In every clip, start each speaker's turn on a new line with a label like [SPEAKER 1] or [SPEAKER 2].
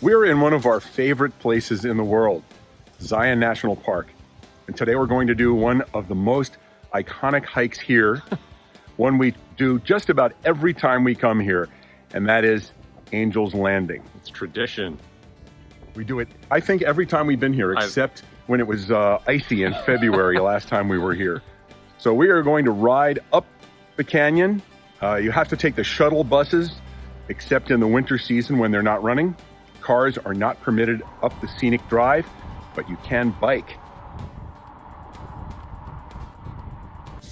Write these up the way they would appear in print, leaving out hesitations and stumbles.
[SPEAKER 1] We're in one of our favorite places in the world, Zion National Park. And today we're going to do one of the most iconic hikes here, one we do just about every time we come here, and that is Angel's Landing.
[SPEAKER 2] It's tradition.
[SPEAKER 1] We do it, I think, every time we've been here, except when it was icy in February last time we were here. So we are going to ride up the canyon. You have to take the shuttle buses, except in the winter season when they're not running. Cars are not permitted up the scenic drive, but you can bike.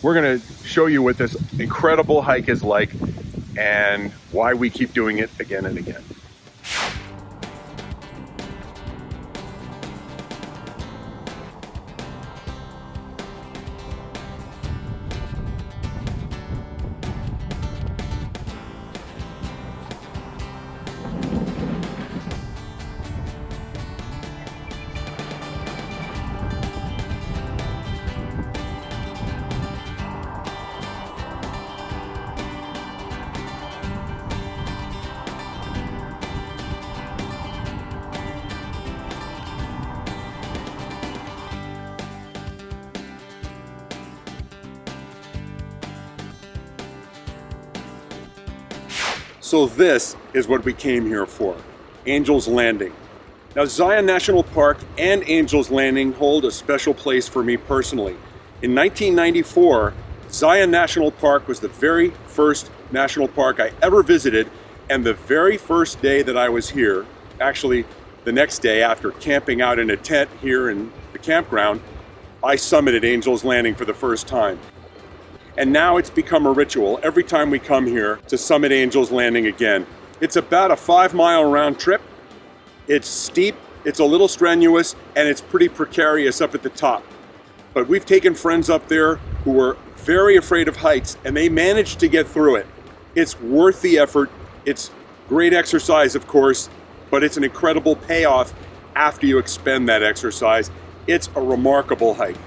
[SPEAKER 1] We're going to show you what this incredible hike is like and why we keep doing it again and again. So this is what we came here for, Angel's Landing. Now Zion National Park and Angel's Landing hold a special place for me personally. In 1994, Zion National Park was the very first national park I ever visited, and the very first day that I was here, actually the next day after camping out in a tent here in the campground, I summited Angel's Landing for the first time. And now it's become a ritual every time we come here to summit Angel's Landing again. It's about a 5-mile round trip. It's steep, it's a little strenuous, and it's pretty precarious up at the top. But we've taken friends up there who were very afraid of heights, and they managed to get through it. It's worth the effort. It's great exercise, of course, but it's an incredible payoff after you expend that exercise. It's a remarkable hike.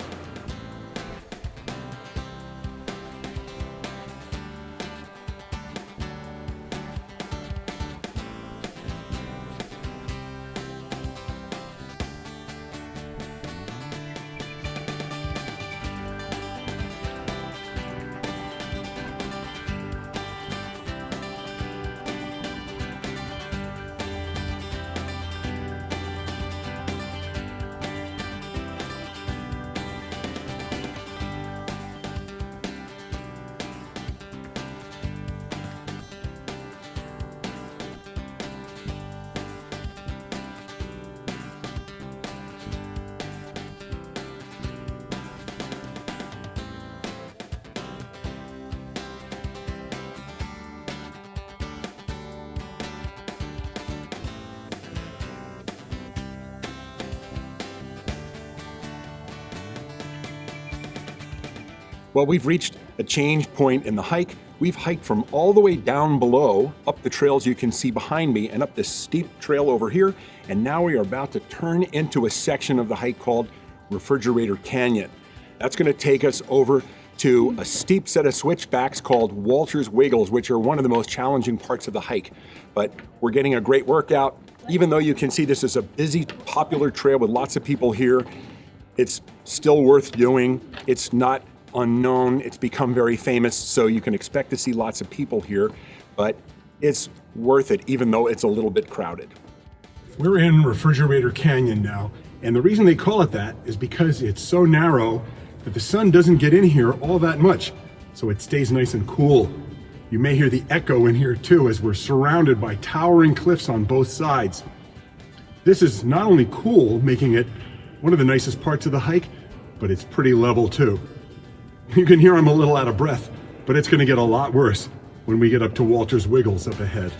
[SPEAKER 3] Well, we've reached a change point in the hike. We've hiked from all the way down below, up the trails you can see behind me, and up this steep trail over here. And now we are about to turn into a section of the hike called Refrigerator Canyon. That's going to take us over to a steep set of switchbacks called Walter's Wiggles, which are one of the most challenging parts of the hike. But we're getting a great workout. Even though you can see this is a busy, popular trail with lots of people here, it's still worth doing. It's not unknown, it's become very famous, so you can expect to see lots of people here, but it's worth it even though it's a little bit crowded.
[SPEAKER 4] We're in Refrigerator Canyon now, and the reason they call it that is because it's so narrow that the sun doesn't get in here all that much, so it stays nice and cool. You may hear the echo in here too, as we're surrounded by towering cliffs on both sides. This is not only cool, making it one of the nicest parts of the hike, but it's pretty level too. You can hear I'm a little out of breath, but it's going to get a lot worse when we get up to Walter's Wiggles up ahead.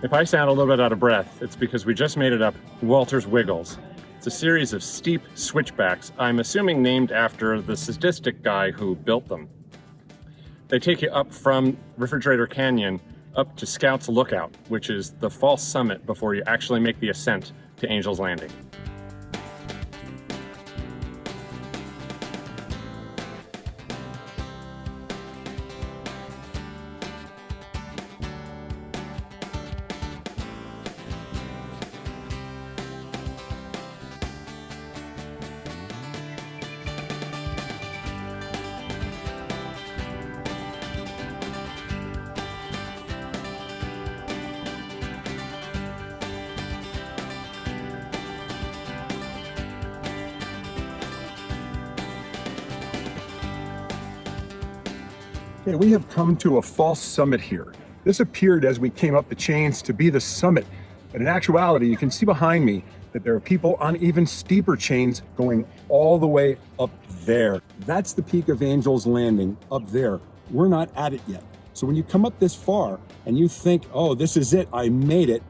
[SPEAKER 2] If I sound a little bit out of breath, it's because we just made it up Walter's Wiggles. It's a series of steep switchbacks, I'm assuming named after the sadistic guy who built them. They take you up from Refrigerator Canyon up to Scout's Lookout, which is the false summit before you actually make the ascent to Angel's Landing.
[SPEAKER 3] Okay, we have come to a false summit here. This appeared as we came up the chains to be the summit, but in actuality, you can see behind me that there are people on even steeper chains going all the way up there. That's the peak of Angel's Landing up there. We're not at it yet. So when you come up this far and you think, oh, this is it, I made it,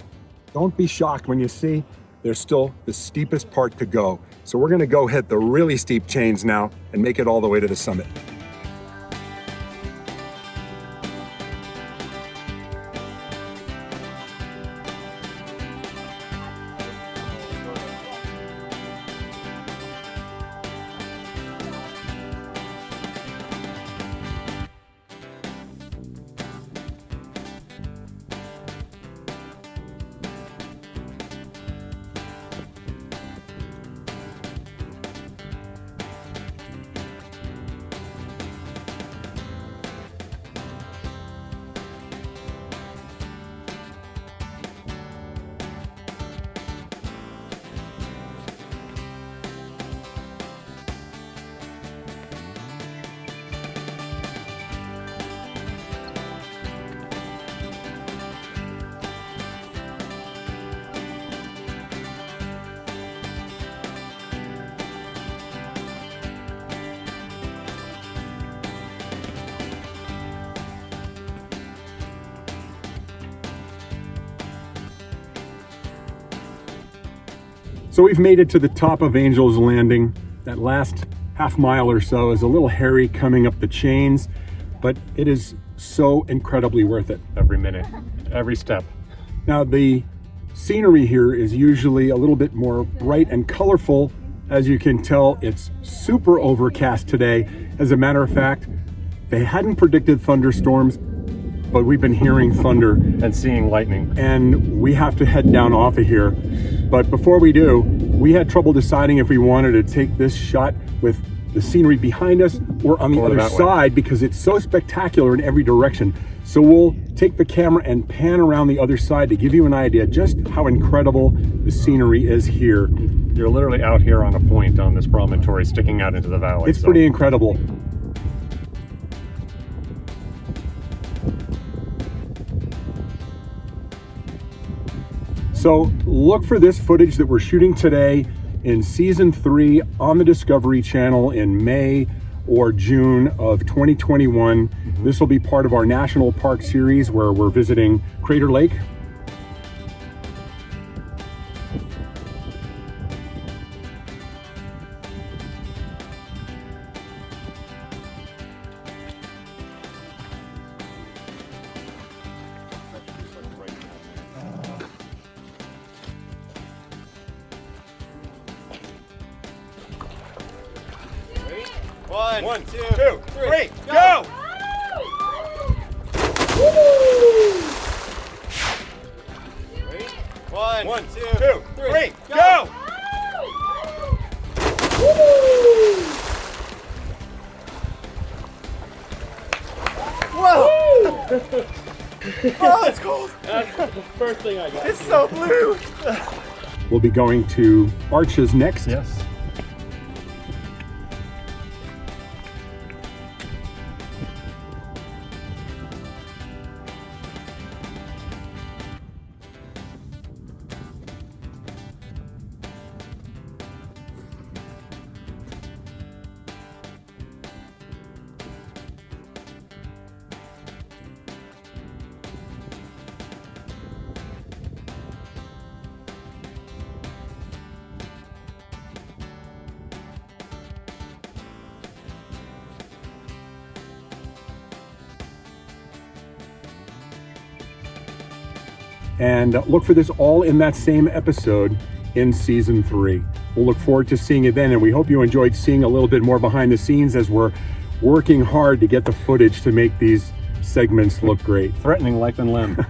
[SPEAKER 3] don't be shocked when you see there's still the steepest part to go. So we're gonna go hit the really steep chains now and make it all the way to the summit. So we've made it to the top of Angel's Landing. That last half mile or so is a little hairy coming up the chains, but it is so incredibly worth it.
[SPEAKER 2] Every minute, every step.
[SPEAKER 3] Now the scenery here is usually a little bit more bright and colorful. As you can tell, it's super overcast today. As a matter of fact, they hadn't predicted thunderstorms, but we've been hearing thunder
[SPEAKER 2] And seeing lightning.
[SPEAKER 3] and we have to head down off of here. But before we do, we had trouble deciding if we wanted to take this shot with the scenery behind us or on the
[SPEAKER 2] Or
[SPEAKER 3] other
[SPEAKER 2] that way.
[SPEAKER 3] side because it's so spectacular in every direction. So we'll take the camera and pan around the other side to give you an idea just how incredible the scenery is here.
[SPEAKER 2] You're literally out here on a point on this promontory sticking out into the valley.
[SPEAKER 3] It's
[SPEAKER 2] so
[SPEAKER 3] pretty incredible. So look for this footage that we're shooting today in season 3 on the Discovery Channel in May or June of 2021. This will be part of our National Park series where we're visiting Crater Lake.
[SPEAKER 1] One, two, three, go! One, two, three, go! Whoa! Oh, it's cold.
[SPEAKER 2] That's the first thing I got.
[SPEAKER 1] It's so blue.
[SPEAKER 3] We'll be going to Arches next.
[SPEAKER 2] Yes.
[SPEAKER 4] And look for this all in that same episode in season 3. We'll look forward to seeing it then, and we hope you enjoyed seeing a little bit more behind the scenes as we're working hard to get the footage to make these segments look great.
[SPEAKER 2] Threatening life and limb.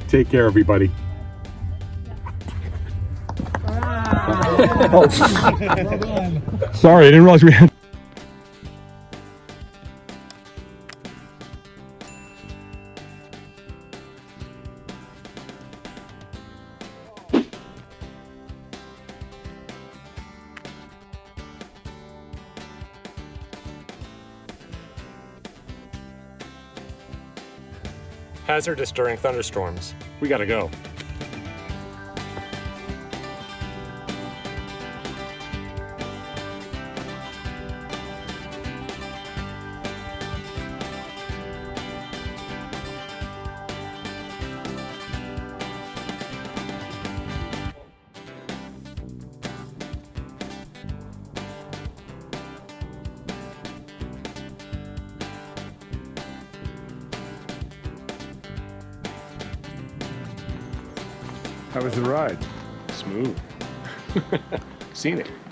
[SPEAKER 4] Take care, everybody. Sorry, I didn't realize we had.
[SPEAKER 2] Hazardous during thunderstorms. We gotta go.
[SPEAKER 3] How was the ride?
[SPEAKER 2] Smooth. Scenic.